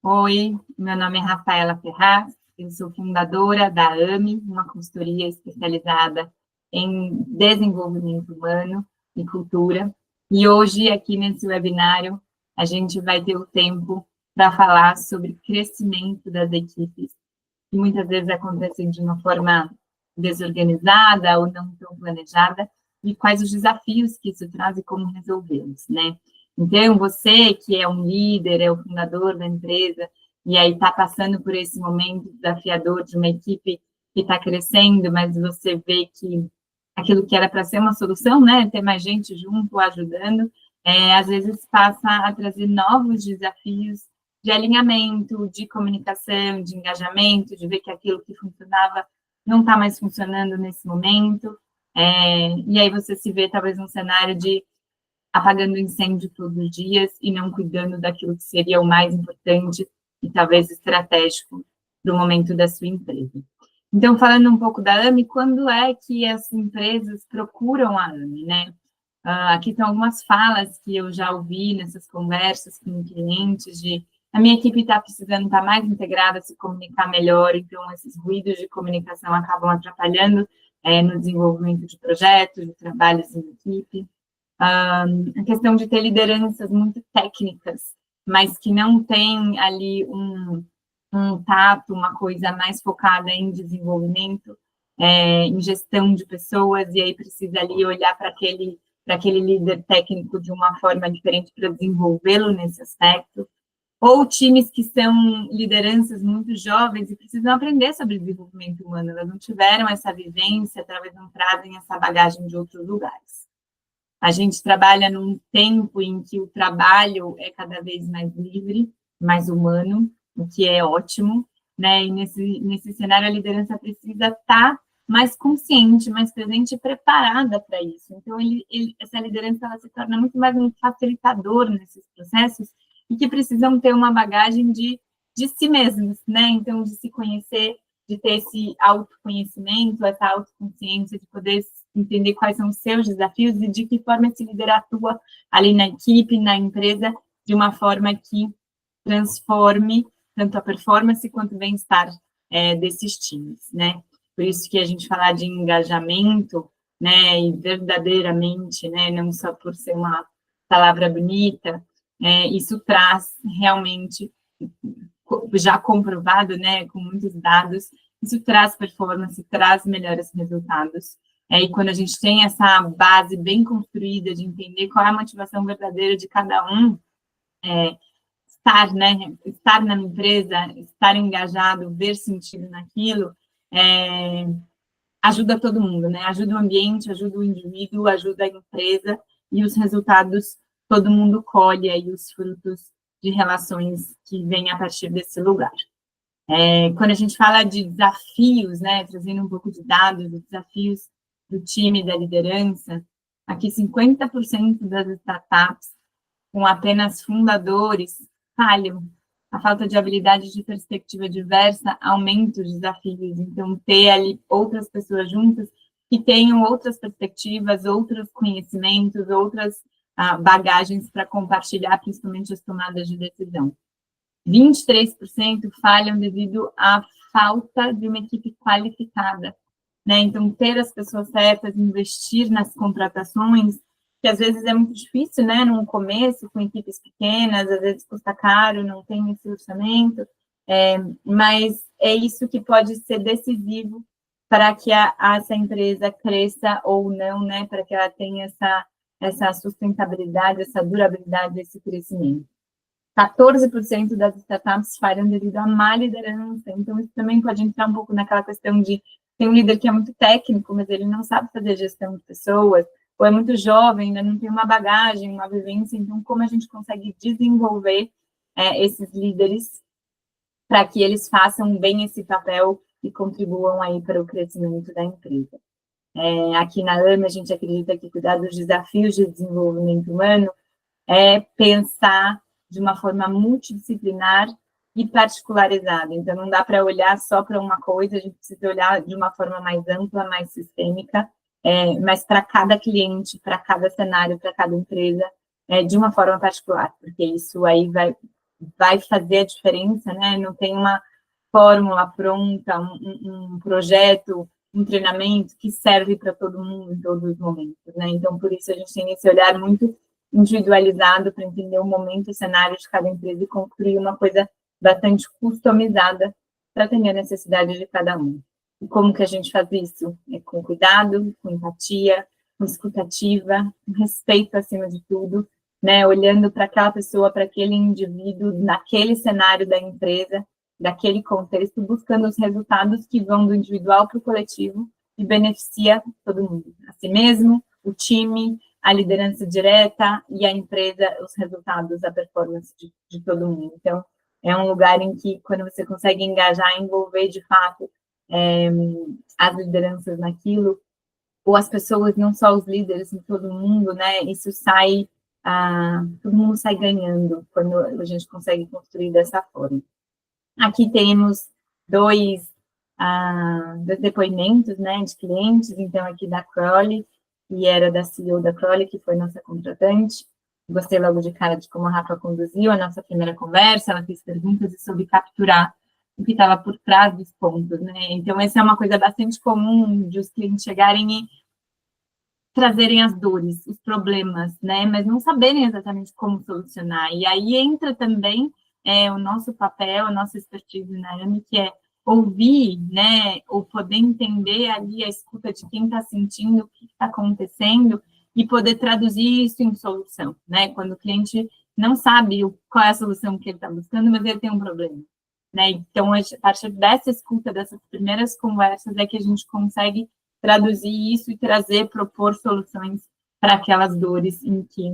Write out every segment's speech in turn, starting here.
Oi, meu nome é Rafaela Ferraz, eu sou fundadora da AME, uma consultoria especializada em desenvolvimento humano e cultura. E hoje, aqui nesse webinário, a gente vai ter o tempo para falar sobre crescimento das equipes, que muitas vezes acontecem de uma forma desorganizada ou não tão planejada, e quais os desafios que isso traz e como resolvê-los, né? Então, você que é um líder, é o fundador da empresa, e aí está passando por esse momento desafiador de uma equipe que está crescendo, mas você vê que aquilo que era para ser uma solução, né, ter mais gente junto, ajudando, às vezes passa a trazer novos desafios de alinhamento, de comunicação, de engajamento, de ver que aquilo que funcionava não está mais funcionando nesse momento, e aí você se vê talvez num cenário de apagando incêndio todos os dias e não cuidando daquilo que seria o mais importante e talvez estratégico para o momento da sua empresa. Então, falando um pouco da AME, quando é que as empresas procuram a AME, né? Aqui estão algumas falas que eu já ouvi nessas conversas com clientes de a minha equipe está precisando estar mais integrada, se comunicar melhor, então esses ruídos de comunicação acabam atrapalhando no desenvolvimento de projetos, de trabalhos em equipe. A questão de ter lideranças muito técnicas, mas que não tem ali um tato, uma coisa mais focada em desenvolvimento, em gestão de pessoas, e aí precisa ali olhar para aquele líder técnico de uma forma diferente para desenvolvê-lo nesse aspecto. Ou times que são lideranças muito jovens e precisam aprender sobre desenvolvimento humano, elas não tiveram essa vivência, talvez não trazem essa bagagem de outros lugares. A gente trabalha num tempo em que o trabalho é cada vez mais livre, mais humano, o que é ótimo, né? E nesse cenário, a liderança precisa estar mais consciente, mais presente e preparada para isso. Então, essa liderança ela se torna muito mais um facilitador nesses processos e que precisam ter uma bagagem de si mesmos, né? Então, de se conhecer, de ter esse autoconhecimento, essa autoconsciência, de poder entender quais são os seus desafios e de que forma esse líder atua ali na equipe, na empresa, de uma forma que transforme tanto a performance quanto o bem-estar desses times, né? Por isso que a gente falar de engajamento, né, e verdadeiramente, né, não só por ser uma palavra bonita, isso traz realmente, já comprovado, né, com muitos dados, isso traz performance, traz melhores resultados. E quando a gente tem essa base bem construída de entender qual é a motivação verdadeira de cada um, estar na empresa, estar engajado, ver sentido naquilo, ajuda todo mundo, né? Ajuda o ambiente, ajuda o indivíduo, ajuda a empresa, e os resultados todo mundo colhe aí os frutos de relações que vêm a partir desse lugar. Quando a gente fala de desafios, né, trazendo um pouco de dados, de desafios do time, da liderança, aqui 50% das startups com apenas fundadores falham. A falta de habilidade de perspectiva diversa aumenta os desafios. Então, ter ali outras pessoas juntas que tenham outras perspectivas, outros conhecimentos, outras bagagens para compartilhar, principalmente as tomadas de decisão. 23% falham devido à falta de uma equipe qualificada, né? Então, ter as pessoas certas, investir nas contratações, que às vezes é muito difícil, né? No começo, com equipes pequenas, às vezes custa caro, não tem esse orçamento, mas é isso que pode ser decisivo para que essa empresa cresça ou não, né? Para que ela tenha essa sustentabilidade, essa durabilidade, esse crescimento. 14% das startups falham devido à má liderança. Então, isso também pode entrar um pouco naquela questão de tem um líder que é muito técnico, mas ele não sabe fazer gestão de pessoas, ou é muito jovem, ainda não tem uma bagagem, uma vivência. Então, como a gente consegue desenvolver esses líderes para que eles façam bem esse papel e contribuam aí para o crescimento da empresa? Aqui na AME, a gente acredita que cuidar dos desafios de desenvolvimento humano é pensar de uma forma multidisciplinar e particularizada. Então, não dá para olhar só para uma coisa, a gente precisa olhar de uma forma mais ampla, mais sistêmica, mas para cada cliente, para cada cenário, para cada empresa, de uma forma particular, porque isso aí vai vai fazer a diferença, né? Não tem uma fórmula pronta, um projeto, um treinamento que serve para todo mundo em todos os momentos, né? Então, por isso, a gente tem esse olhar muito individualizado para entender o momento e o cenário de cada empresa e construir uma coisa bastante customizada para atender a necessidade de cada um. E como que a gente faz isso? É com cuidado, com empatia, com escutativa, com respeito acima de tudo, né? Olhando para aquela pessoa, para aquele indivíduo, naquele cenário da empresa, daquele contexto, buscando os resultados que vão do individual para o coletivo e beneficia todo mundo, a si mesmo, o time, a liderança direta e a empresa, os resultados, a performance de todo mundo. Então, é um lugar em que, quando você consegue engajar, envolver de fato as lideranças naquilo, ou as pessoas, não só os líderes, em todo mundo, né? Isso sai, todo mundo sai ganhando quando a gente consegue construir dessa forma. Aqui temos dois depoimentos, né, de clientes, então aqui da Crowley, que era da CEO da Crowley, que foi nossa contratante. Gostei logo de cara de como a Rafa conduziu a nossa primeira conversa, ela fez perguntas e soube capturar o que estava por trás dos pontos, né? Então, essa é uma coisa bastante comum de os clientes chegarem e trazerem as dores, os problemas, né? Mas não saberem exatamente como solucionar. E aí entra também o nosso papel, a nossa expertise na AME, que é ouvir, né? Ou poder entender ali a escuta de quem está sentindo, o que está acontecendo, e poder traduzir isso em solução, né? Quando o cliente não sabe qual é a solução que ele está buscando, mas ele tem um problema, né? Então, a partir dessa escuta, dessas primeiras conversas, é que a gente consegue traduzir isso e trazer, propor soluções para aquelas dores em que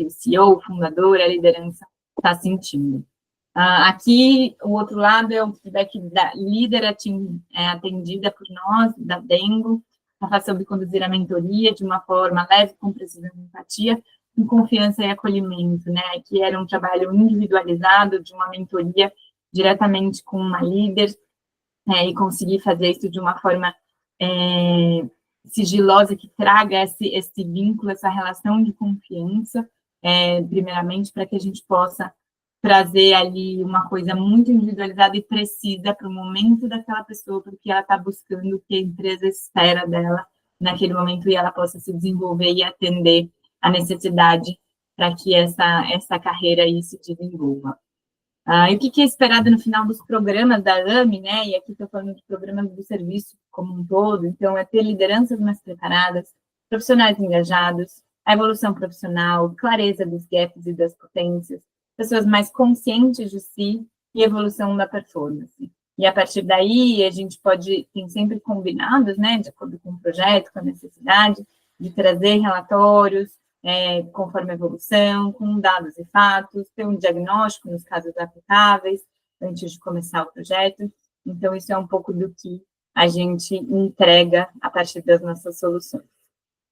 o CEO, o fundador, a liderança está sentindo. Aqui, o outro lado é o feedback da líder atendida por nós, da Dengo, para sobre conduzir a mentoria de uma forma leve, com precisão e empatia, com confiança e acolhimento, né? Aqui era um trabalho individualizado de uma mentoria diretamente com uma líder, e conseguir fazer isso de uma forma sigilosa, que traga esse vínculo, essa relação de confiança, primeiramente, para que a gente possa trazer ali uma coisa muito individualizada e precisa para o momento daquela pessoa, porque ela está buscando o que a empresa espera dela naquele momento e ela possa se desenvolver e atender a necessidade para que essa carreira aí se desenvolva. E o que é esperado no final dos programas da AME, né? E aqui estou falando de programas do serviço como um todo, então é ter lideranças mais preparadas, profissionais engajados, a evolução profissional, clareza dos gaps e das potências, pessoas mais conscientes de si e evolução da performance. E a partir daí, a gente tem sempre combinados, né, de acordo com o projeto, com a necessidade, de trazer relatórios, conforme a evolução, com dados e fatos, ter um diagnóstico nos casos aplicáveis, antes de começar o projeto. Então, isso é um pouco do que a gente entrega a partir das nossas soluções.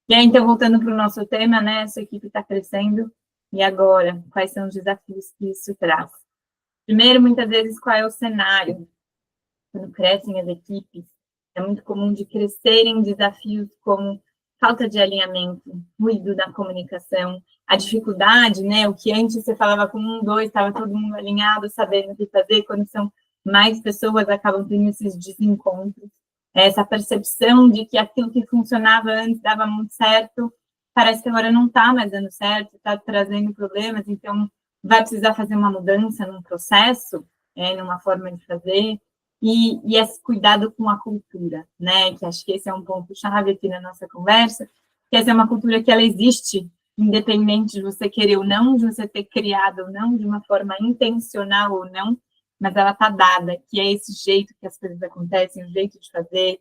E aí, então, voltando para o nosso tema, né, essa equipe está crescendo, e agora, quais são os desafios que isso traz? Primeiro, muitas vezes, qual é o cenário? Quando crescem as equipes, é muito comum de crescerem desafios como falta de alinhamento, ruído da comunicação, a dificuldade, né? O que antes você falava com dois, estava todo mundo alinhado, sabendo o que fazer, quando são mais pessoas, acabam tendo esses desencontros, essa percepção de que aquilo que funcionava antes dava muito certo, parece que agora não está mais dando certo, está trazendo problemas, então vai precisar fazer uma mudança num processo, numa forma de fazer, e esse cuidado com a cultura, né, que acho que esse é um ponto-chave aqui na nossa conversa, que essa é uma cultura que ela existe, independente de você querer ou não, de você ter criado ou não, de uma forma intencional ou não, mas ela está dada, que é esse jeito que as coisas acontecem, o jeito de fazer,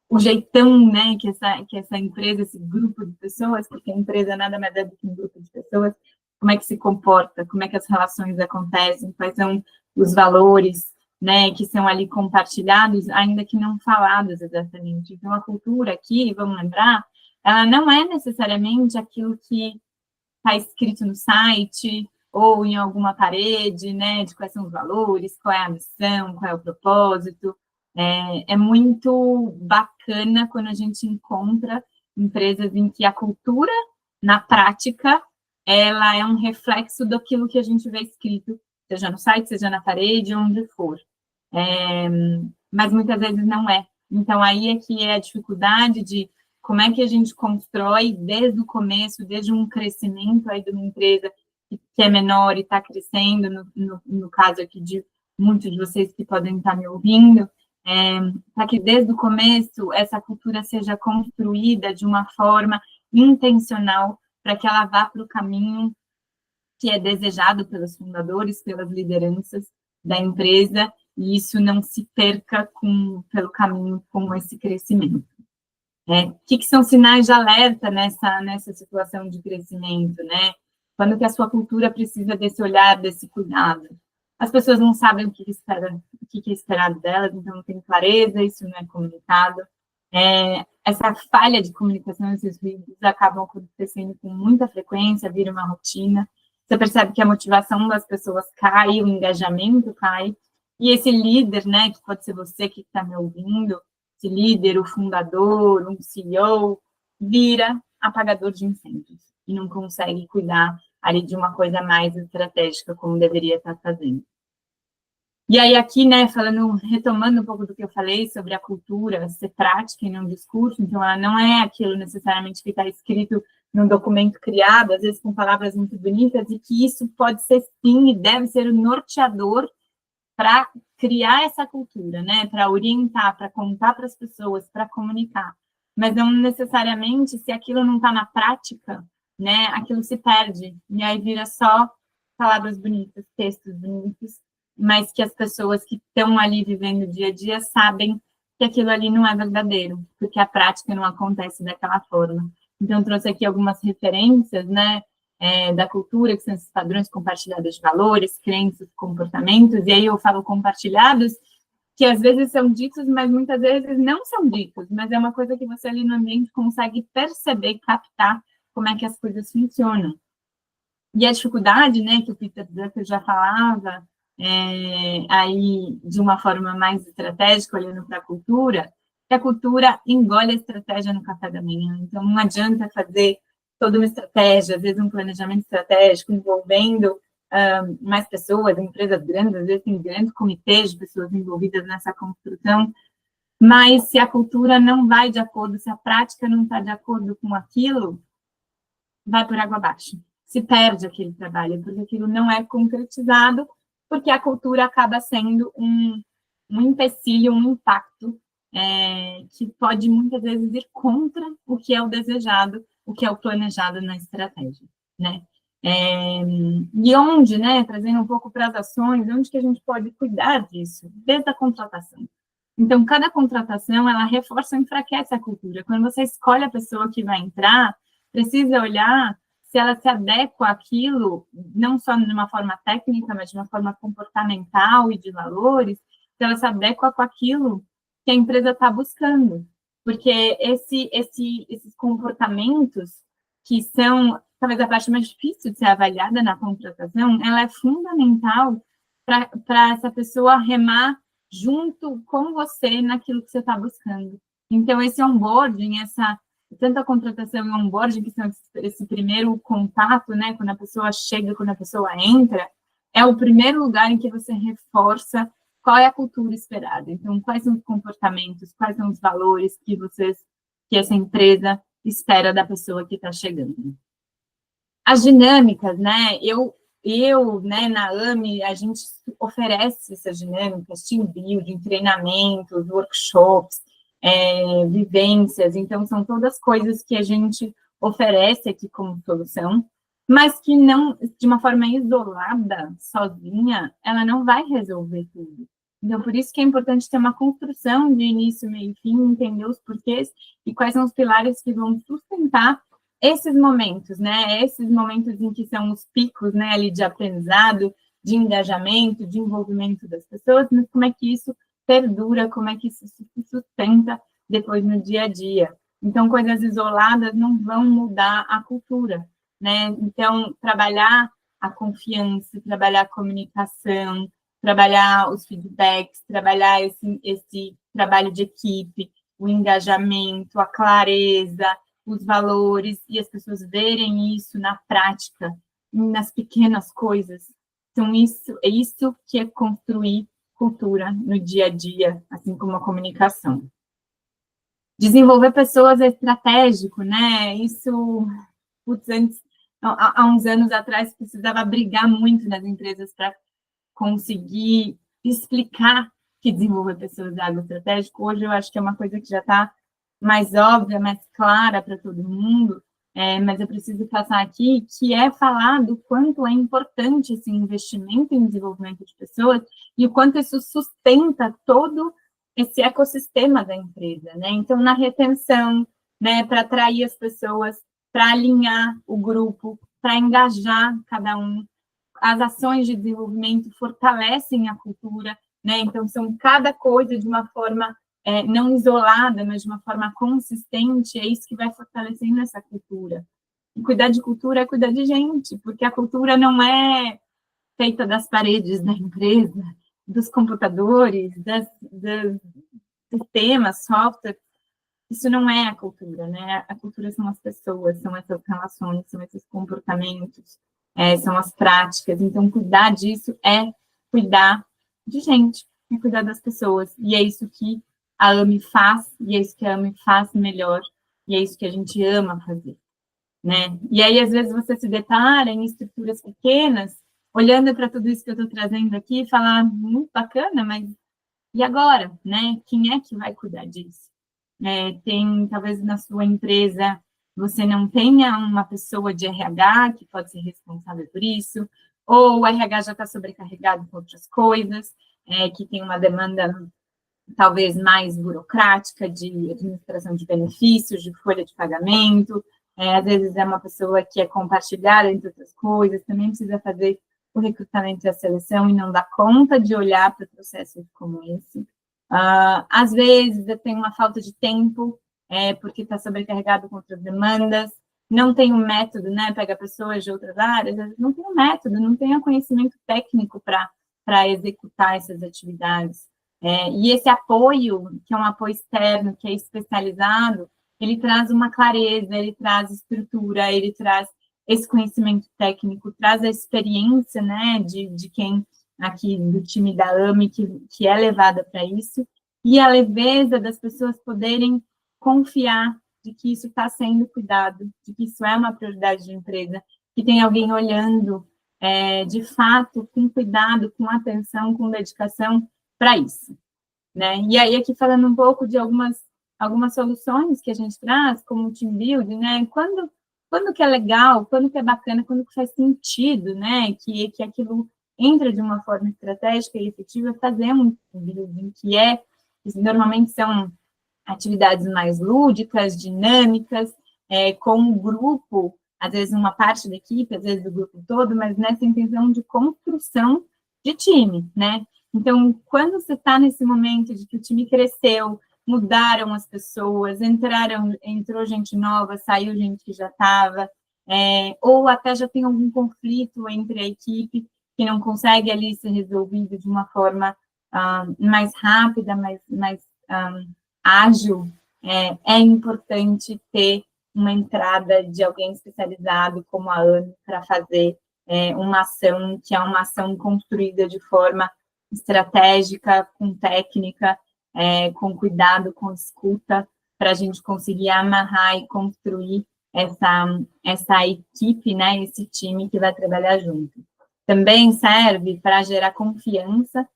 o jeitão, né, que essa empresa, esse grupo de pessoas, porque a empresa nada mais é do que um grupo de pessoas, como é que se comporta, como é que as relações acontecem, quais são os valores, né, que são ali compartilhados, ainda que não falados exatamente. Então, a cultura aqui, vamos lembrar, ela não é necessariamente aquilo que está escrito no site ou em alguma parede, né, de quais são os valores, qual é a missão, qual é o propósito. É muito bacana quando a gente encontra empresas em que a cultura, na prática, ela é um reflexo daquilo que a gente vê escrito, seja no site, seja na parede, onde for. Mas muitas vezes não é. Então, aí é que é a dificuldade de como é que a gente constrói desde o começo, desde um crescimento aí de uma empresa que é menor e está crescendo, no caso aqui de muitos de vocês que podem estar me ouvindo, para que desde o começo essa cultura seja construída de uma forma intencional, para que ela vá para o caminho que é desejado pelos fundadores, pelas lideranças da empresa, e isso não se perca pelo caminho com esse crescimento. O que são sinais de alerta nessa situação de crescimento, né? Quando que a sua cultura precisa desse olhar, desse cuidado. As pessoas não sabem o que é esperado delas, então não tem clareza, isso não é comunicado. Essa falha de comunicação, esses ruídos acabam acontecendo com muita frequência, vira uma rotina. Você percebe que a motivação das pessoas cai, o engajamento cai, e esse líder, né, que pode ser você que está me ouvindo, esse líder, o fundador, um CEO, vira apagador de incêndios e não consegue cuidar ali de uma coisa mais estratégica como deveria estar fazendo. E aí aqui, né, retomando um pouco do que eu falei sobre a cultura ser prática e não discurso, então ela não é aquilo necessariamente que está escrito num documento criado, às vezes com palavras muito bonitas, e que isso pode ser sim e deve ser o norteador para criar essa cultura, né, para orientar, para contar para as pessoas, para comunicar. Mas não necessariamente, se aquilo não está na prática, né, aquilo se perde, e aí vira só palavras bonitas, textos bonitos, mas que as pessoas que estão ali vivendo o dia a dia sabem que aquilo ali não é verdadeiro, porque a prática não acontece daquela forma. Então, trouxe aqui algumas referências, né, da cultura, que são esses padrões compartilhados de valores, crenças, comportamentos, e aí eu falo compartilhados, que às vezes são ditos, mas muitas vezes não são ditos, mas é uma coisa que você ali no ambiente consegue perceber, captar como é que as coisas funcionam. E a dificuldade, né, que o Peter Drucker já falava, aí de uma forma mais estratégica, olhando para a cultura, que a cultura engole a estratégia no café da manhã. Então, não adianta fazer toda uma estratégia, às vezes um planejamento estratégico envolvendo mais pessoas, empresas grandes, às vezes tem grandes comitês de pessoas envolvidas nessa construção, mas se a cultura não vai de acordo, se a prática não está de acordo com aquilo, vai por água abaixo. Se perde aquele trabalho, porque aquilo não é concretizado, porque a cultura acaba sendo um empecilho, um impacto que pode muitas vezes ir contra o que é o desejado, o que é o planejado na estratégia, né? E onde, né, trazendo um pouco para as ações, onde que a gente pode cuidar disso? Desde a contratação. Então, cada contratação, ela reforça ou enfraquece a cultura. Quando você escolhe a pessoa que vai entrar, precisa olhar se ela se adequa àquilo, não só de uma forma técnica, mas de uma forma comportamental e de valores, se ela se adequa com aquilo que a empresa está buscando. Porque esses comportamentos, que são talvez a parte mais difícil de ser avaliada na contratação, ela é fundamental para essa pessoa remar junto com você naquilo que você está buscando. Então, esse onboarding, tanto a contratação e o onboarding, que são esse primeiro contato, né, quando a pessoa chega, quando a pessoa entra, é o primeiro lugar em que você reforça qual é a cultura esperada. Então, quais são os comportamentos, quais são os valores que essa empresa espera da pessoa que está chegando. As dinâmicas, né, né, na AME, a gente oferece essas dinâmicas, team building, treinamentos, workshops, vivências, então são todas coisas que a gente oferece aqui como solução, mas que não, de uma forma isolada, sozinha, ela não vai resolver tudo. Então, por isso que é importante ter uma construção de início, meio e fim, entender os porquês e quais são os pilares que vão sustentar esses momentos, né? Esses momentos em que são os picos, né, ali de aprendizado, de engajamento, de envolvimento das pessoas, mas como é que isso perdura, como é que isso se sustenta depois no dia a dia. Então, coisas isoladas não vão mudar a cultura, né? Então, trabalhar a confiança, trabalhar a comunicação, trabalhar os feedbacks, trabalhar esse trabalho de equipe, o engajamento, a clareza, os valores e as pessoas verem isso na prática, nas pequenas coisas. Então, é isso que é construir cultura no dia a dia, assim como a comunicação. Desenvolver pessoas é estratégico, né? Isso, putz, antes, há uns anos atrás, precisava brigar muito nas empresas para conseguir explicar que desenvolver pessoas é algo estratégico. Hoje eu acho que é uma coisa que já está mais óbvia, mais clara para todo mundo, mas eu preciso passar aqui, que é falar do quanto é importante esse investimento em desenvolvimento de pessoas e o quanto isso sustenta todo esse ecossistema da empresa, né? Então, na retenção, né, para atrair as pessoas, para alinhar o grupo, para engajar cada um, as ações de desenvolvimento fortalecem a cultura, né? Então, são cada coisa de uma forma não isolada, mas de uma forma consistente, é isso que vai fortalecendo essa cultura. E cuidar de cultura é cuidar de gente, porque a cultura não é feita das paredes da empresa, dos computadores, dos sistemas, software. Isso não é a cultura, né? A cultura são as pessoas, são essas relações, são esses comportamentos, são as práticas. Então, cuidar disso é cuidar de gente, é cuidar das pessoas. E é isso que a AME faz, e é isso que a AME faz melhor, e é isso que a gente ama fazer, né? E aí, às vezes, você se depara em estruturas pequenas, olhando para tudo isso que eu estou trazendo aqui, e falar, muito bacana, mas e agora, né? Quem é que vai cuidar disso? Talvez na sua empresa você não tenha uma pessoa de RH que pode ser responsável por isso, ou o RH já está sobrecarregado com outras coisas, que tem uma demanda talvez mais burocrática de administração de benefícios, de folha de pagamento, às vezes é uma pessoa que é compartilhada entre outras coisas, também precisa fazer o recrutamento e a seleção e não dá conta de olhar para processos como esse. Às vezes tem uma falta de tempo, porque está sobrecarregado com outras demandas, não tem um método, né? Pega pessoas de outras áreas, não tem um método, não tem o conhecimento técnico para executar essas atividades. E esse apoio, que é um apoio externo, que é especializado, ele traz uma clareza, ele traz estrutura, ele traz esse conhecimento técnico, traz a experiência, né, de quem aqui do time da AME, que é levada para isso, e a leveza das pessoas poderem confiar de que isso está sendo cuidado, de que isso é uma prioridade de empresa, que tem alguém olhando, de fato, com cuidado, com atenção, com dedicação para isso, né? E aí, aqui falando um pouco de algumas soluções que a gente traz, como o team building, né? Quando que é legal, quando que é bacana, quando que faz sentido, né? Que aquilo entra de uma forma estratégica e efetiva, fazer um team building, que normalmente são atividades mais lúdicas, dinâmicas, com o grupo, às vezes uma parte da equipe, às vezes o grupo todo, mas nessa intenção de construção de time, né? Então, quando você está nesse momento de que o time cresceu, mudaram as pessoas, entrou gente nova, saiu gente que já estava, ou até já tem algum conflito entre a equipe que não consegue ali ser resolvido de uma forma mais rápida, mais ágil, é importante ter uma entrada de alguém especializado como a Ana para fazer uma ação que é uma ação construída de forma estratégica, com técnica, com cuidado, com escuta, para a gente conseguir amarrar e construir essa equipe, né, esse time que vai trabalhar junto. Também serve para gerar confiança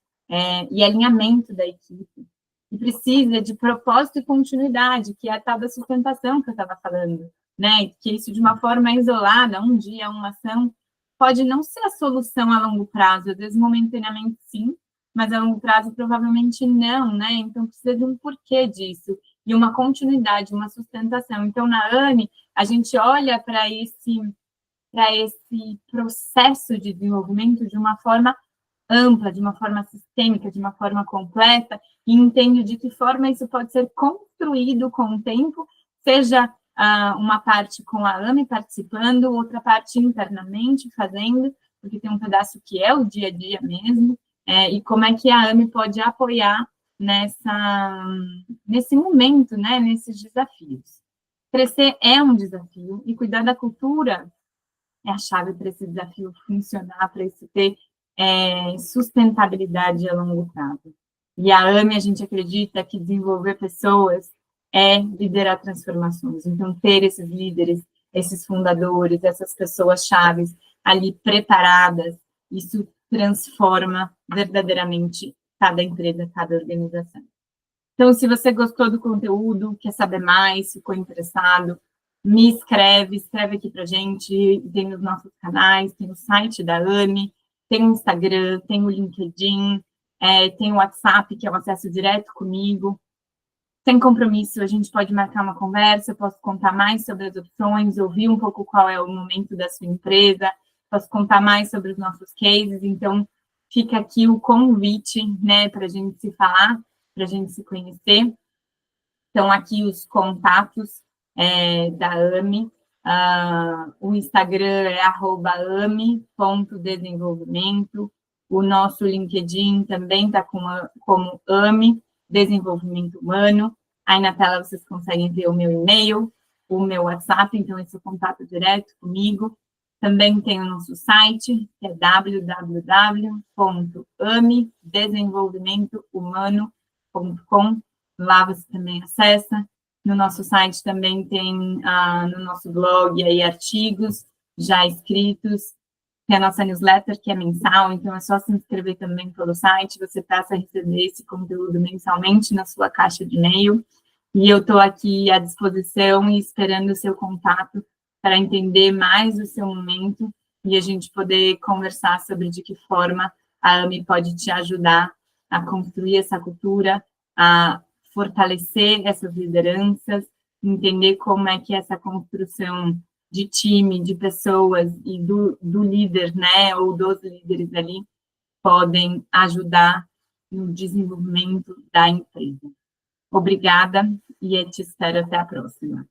e alinhamento da equipe. E precisa de propósito e continuidade, que é a tal da sustentação que eu estava falando, né? Que isso de uma forma isolada, um dia, uma ação, pode não ser a solução a longo prazo, às vezes momentaneamente sim, mas a longo prazo provavelmente não, né? Então precisa de um porquê disso, e uma continuidade, uma sustentação. Então, na ANE, a gente olha para esse processo de desenvolvimento de uma forma ampla, de uma forma sistêmica, de uma forma completa, e entende de que forma isso pode ser construído com o tempo, seja uma parte com a AME participando, outra parte internamente fazendo, porque tem um pedaço que é o dia a dia mesmo, e como é que a AME pode apoiar nesse momento, né, nesses desafios. Crescer é um desafio e cuidar da cultura é a chave para esse desafio funcionar, para isso ter sustentabilidade a longo prazo. E a AME, a gente acredita que desenvolver pessoas é liderar transformações. Então, ter esses líderes, esses fundadores, essas pessoas chaves ali preparadas, isso transforma verdadeiramente cada empresa, cada organização. Então, se você gostou do conteúdo, quer saber mais, ficou interessado, me escreve aqui para a gente, tem nos nossos canais, tem o site da AME, tem o Instagram, tem o LinkedIn, tem o WhatsApp, que é o acesso direto comigo. Sem compromisso, a gente pode marcar uma conversa, eu posso contar mais sobre as opções, ouvir um pouco qual é o momento da sua empresa, posso contar mais sobre os nossos cases, então fica aqui o convite, né, para a gente se falar, para a gente se conhecer. Então, aqui os contatos da AME, o Instagram é @ame.desenvolvimento, o nosso LinkedIn também está como AME, Desenvolvimento Humano. Aí na tela vocês conseguem ver o meu e-mail, o meu WhatsApp, então esse é o contato direto comigo. Também tem o nosso site, que é www.amedesenvolvimentohumano.com. Lá você também acessa. No nosso site também tem, no nosso blog, aí, artigos já escritos. Tem a nossa newsletter, que é mensal, então é só se inscrever também pelo site, você passa a receber esse conteúdo mensalmente na sua caixa de e-mail. E eu estou aqui à disposição e esperando o seu contato para entender mais o seu momento e a gente poder conversar sobre de que forma a AME pode te ajudar a construir essa cultura, a fortalecer essas lideranças, entender como é que essa construção de time, de pessoas e do líder, né, ou dos líderes ali, podem ajudar no desenvolvimento da empresa. Obrigada e eu te espero até a próxima.